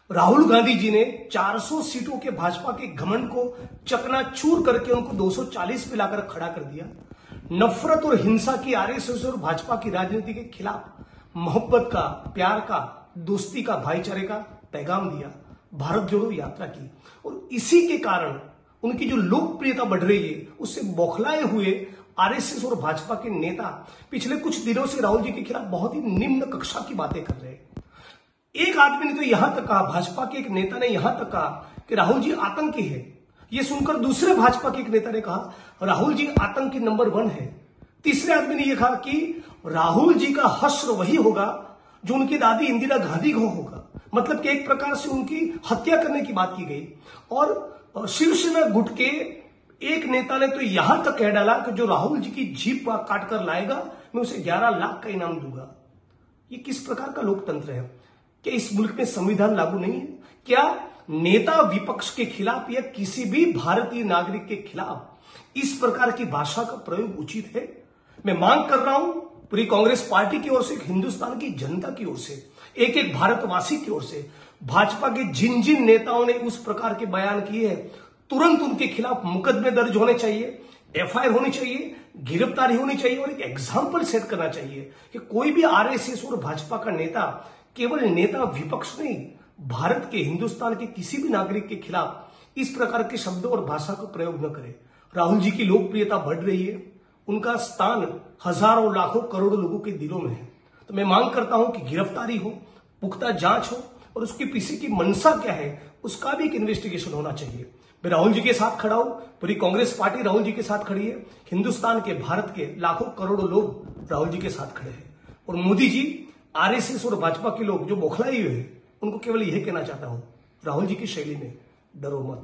राहुल गांधी जी ने 400 सीटों के भाजपा के घमंड को चकनाचूर करके उनको 240 पे लाकर खड़ा कर दिया। नफरत और हिंसा की आरएसएस और भाजपा की राजनीति के खिलाफ मोहब्बत का, प्यार का, दोस्ती का, भाईचारे का पैगाम दिया, भारत जोड़ो यात्रा की। और इसी के कारण उनकी जो लोकप्रियता बढ़ रही है, उससे बौखलाए हुए आरएसएस और भाजपा के नेता पिछले कुछ दिनों से राहुल जी के खिलाफ बहुत ही निम्न कक्षा की बातें कर रहे हैं। एक आदमी ने तो यहां तक कहा, भाजपा के एक नेता ने यहां तक कहा कि राहुल जी आतंकी है। यह सुनकर दूसरे भाजपा के एक नेता ने कहा राहुल जी आतंकी नंबर 1 है। तीसरे आदमी ने यह कहा कि राहुल जी का हश्र वही होगा जो उनकी दादी इंदिरा गांधी को होगा। मतलब कि एक प्रकार से उनकी हत्या करने की बात की गई। और शिवसेना गुट के एक नेता ने तो यहां तक कह डाला कि जो राहुल जी की जीभ काट कर लाएगा, मैं उसे 11 लाख का इनाम दूंगा। ये किस प्रकार का लोकतंत्र है? क्या इस मुल्क में संविधान लागू नहीं है? क्या नेता विपक्ष के खिलाफ या किसी भी भारतीय नागरिक के खिलाफ इस प्रकार की भाषा का प्रयोग उचित है? मैं मांग कर रहा हूं पूरी कांग्रेस पार्टी की ओर से, हिंदुस्तान की जनता की ओर से, एक एक भारतवासी की ओर से, भाजपा के जिन जिन नेताओं ने उस प्रकार के बयान किए हैं, तुरंत उनके खिलाफ मुकदमे दर्ज होने चाहिए, एफआईआर होनी चाहिए, गिरफ्तारी होनी चाहिए और एक एग्जाम्पल सेट करना चाहिए कि कोई भी आरएसएस और भाजपा का नेता केवल नेता विपक्ष नहीं, भारत के, हिंदुस्तान के किसी भी नागरिक के खिलाफ इस प्रकार के शब्दों और भाषा का प्रयोग न करे। राहुल जी की लोकप्रियता बढ़ रही है, उनका स्थान हजारों, लाखों, करोड़ों लोगों के दिलों में है। तो मैं मांग करता हूं कि गिरफ्तारी हो, पुख्ता जांच हो और उसके पीछे की मंशा क्या है उसका भी एक इन्वेस्टिगेशन होना चाहिए। मैं राहुल जी के साथ खड़ा हूं, पूरी कांग्रेस पार्टी राहुल जी के साथ खड़ी है, हिंदुस्तान के, भारत के लाखों करोड़ों लोग राहुल जी के साथ खड़े हैं। और मोदी जी, आरएसएस और भाजपा के लोग जो बौखलाए हुए हैं, उनको केवल यह कहना चाहता हूं, राहुल जी की शैली में डरो मत।